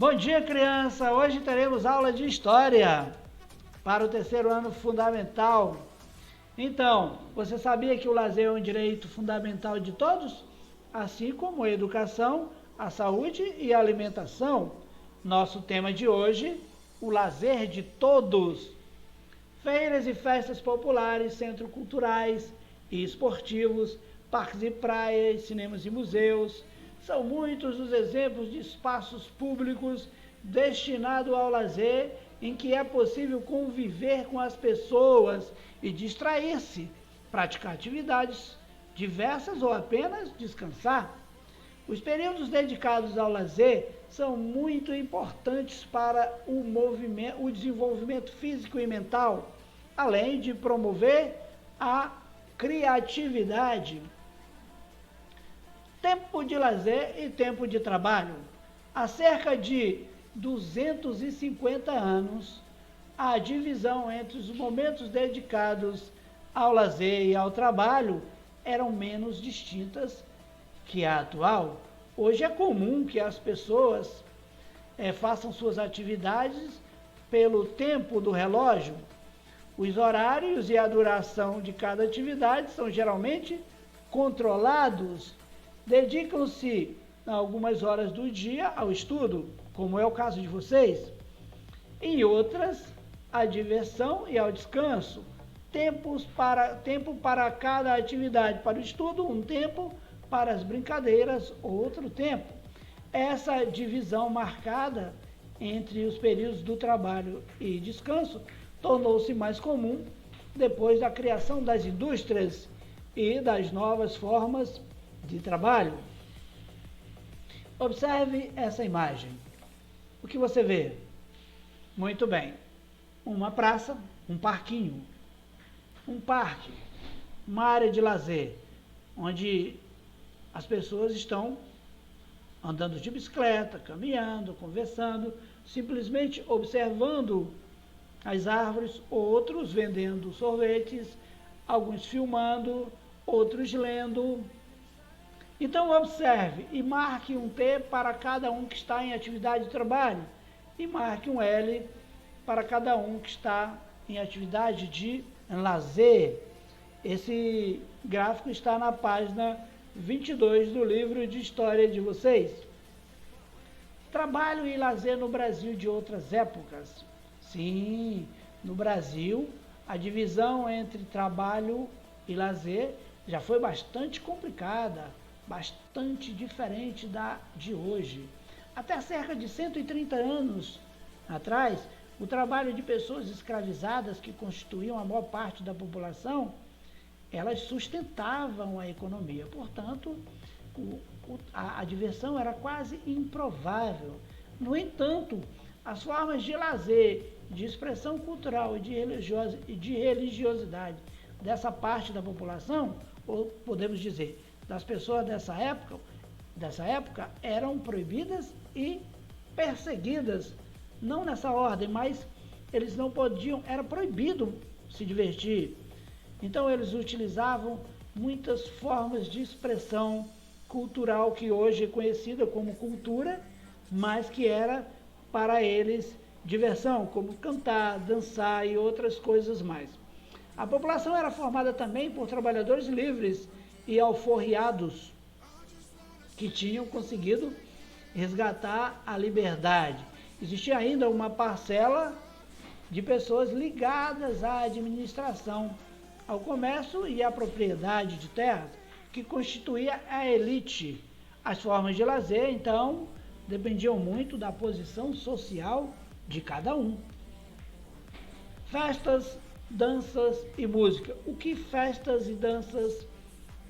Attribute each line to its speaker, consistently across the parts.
Speaker 1: Bom dia, criança! Hoje teremos aula de História para o terceiro ano fundamental. Então, você sabia que o lazer é um direito fundamental de todos? Assim como a educação, a saúde e a alimentação. Nosso tema de hoje, o lazer de todos. Feiras e festas populares, centros culturais e esportivos, parques e praias, cinemas e museus. São muitos os exemplos de espaços públicos destinados ao lazer em que é possível conviver com as pessoas e distrair-se, praticar atividades diversas ou apenas descansar. Os períodos dedicados ao lazer são muito importantes para o desenvolvimento físico e mental, além de promover a criatividade. Tempo de lazer e tempo de trabalho. Há cerca de 250 anos, a divisão entre os momentos dedicados ao lazer e ao trabalho eram menos distintas que a atual. Hoje é comum que as pessoas façam suas atividades pelo tempo do relógio. Os horários e a duração de cada atividade são geralmente controlados. Dedicam-se algumas horas do dia ao estudo, como é o caso de vocês, em outras, à diversão e ao descanso. Tempo para cada atividade, para o estudo, um tempo, para as brincadeiras, outro tempo. Essa divisão marcada entre os períodos do trabalho e descanso tornou-se mais comum depois da criação das indústrias e das novas formas de trabalho. Observe essa imagem. O que você vê? Muito bem. Uma praça, um parquinho, um parque, uma área de lazer, onde as pessoas estão andando de bicicleta, caminhando, conversando, simplesmente observando as árvores, outros vendendo sorvetes, alguns filmando, outros lendo. Então observe e marque um T para cada um que está em atividade de trabalho e marque um L para cada um que está em atividade de lazer. Esse gráfico está na página 22 do livro de história de vocês. Trabalho e lazer no Brasil de outras épocas. Sim, no Brasil, a divisão entre trabalho e lazer já foi bastante complicada, bastante diferente da de hoje. Até cerca de 130 anos atrás, o trabalho de pessoas escravizadas, que constituíam a maior parte da população, elas sustentavam a economia. Portanto, a diversão era quase improvável. No entanto, as formas de lazer, de expressão cultural e de religiosidade dessa parte da população, ou podemos dizer, das pessoas dessa época, eram proibidas e perseguidas. Não nessa ordem, mas eles não podiam, era proibido se divertir. Então eles utilizavam muitas formas de expressão cultural que hoje é conhecida como cultura, mas que era para eles diversão, como cantar, dançar e outras coisas mais. A população era formada também por trabalhadores livres e alforriados que tinham conseguido resgatar a liberdade. Existia ainda uma parcela de pessoas ligadas à administração, ao comércio e à propriedade de terras, que constituía a elite. As formas de lazer, então, dependiam muito da posição social de cada um. Festas, danças e música. O que festas e danças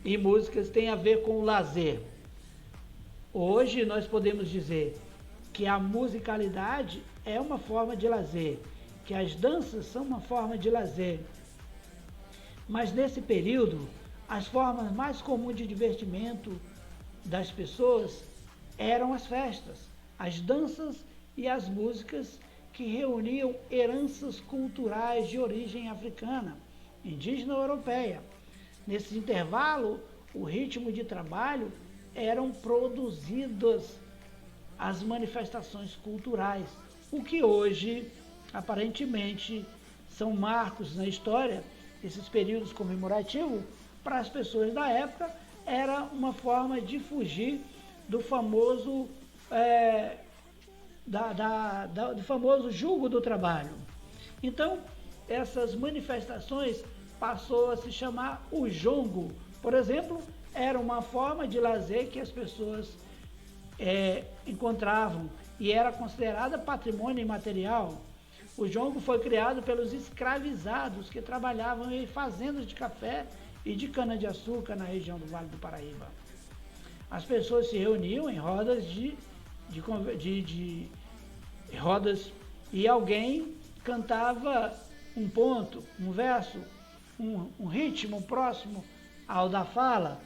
Speaker 1: e músicas têm a ver com o lazer? Hoje nós podemos dizer que a musicalidade é uma forma de lazer, que as danças são uma forma de lazer. Mas nesse período, as formas mais comuns de divertimento das pessoas eram as festas, as danças e as músicas, que reuniam heranças culturais de origem africana, indígena ou europeia. Nesse intervalo, o ritmo de trabalho eram produzidas as manifestações culturais, o que hoje, aparentemente, são marcos na história, esses períodos comemorativos, para as pessoas da época, era uma forma de fugir do famoso, do famoso jugo do trabalho. Então, essas manifestações passou a se chamar o jongo. Por exemplo, era uma forma de lazer que as pessoas encontravam e era considerada patrimônio imaterial. O jongo foi criado pelos escravizados que trabalhavam em fazendas de café e de cana-de-açúcar na região do Vale do Paraíba. As pessoas se reuniam em rodas rodas e alguém cantava um ponto, um verso, um ritmo próximo ao da fala,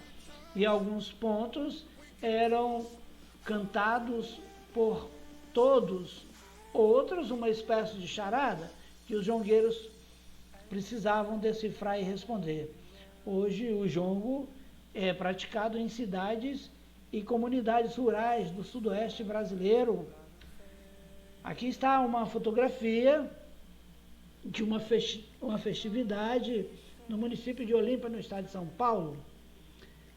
Speaker 1: e alguns pontos eram cantados por todos, outros uma espécie de charada que os jongueiros precisavam decifrar e responder. Hoje o jongo é praticado em cidades e comunidades rurais do sudoeste brasileiro. Aqui está uma fotografia de uma festividade no município de Olímpia, no estado de São Paulo.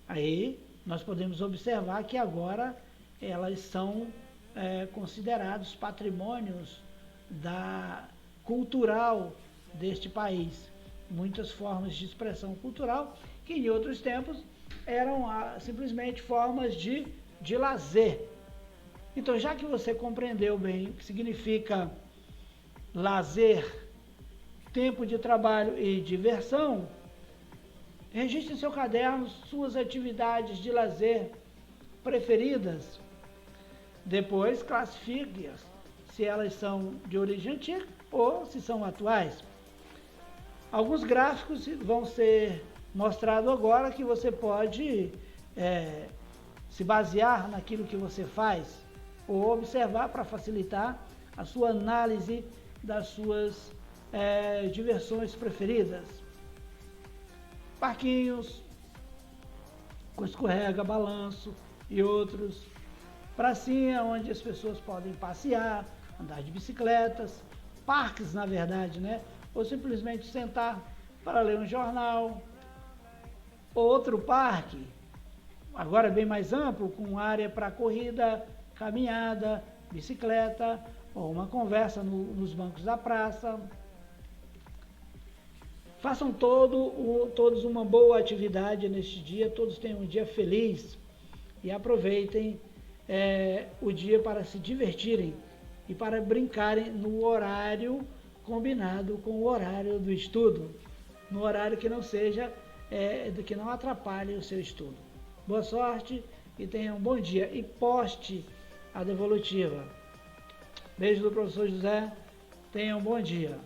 Speaker 1: Aí nós podemos observar que agora elas são considerados patrimônios cultural deste país. Muitas formas de expressão cultural que em outros tempos eram simplesmente formas de lazer. Então, já que você compreendeu bem o que significa lazer, tempo de trabalho e diversão, registre em seu caderno suas atividades de lazer preferidas. Depois, classifique-as, se elas são de origem antiga ou se são atuais. Alguns gráficos vão ser mostrados agora que você pode se basear naquilo que você faz ou observar para facilitar a sua análise das suas diversões preferidas. Parquinhos, com escorrega, balanço e outros. Pracinha, onde as pessoas podem passear, andar de bicicletas, parques, na verdade, né? Ou simplesmente sentar para ler um jornal. Outro parque, agora bem mais amplo, com área para corrida, caminhada, bicicleta, ou uma conversa nos bancos da praça. Façam todos uma boa atividade neste dia, todos tenham um dia feliz e aproveitem o dia para se divertirem e para brincarem no horário combinado com o horário do estudo, no horário que não seja, que não atrapalhe o seu estudo. Boa sorte e tenham um bom dia e poste a devolutiva. Beijo do professor José, tenham um bom dia.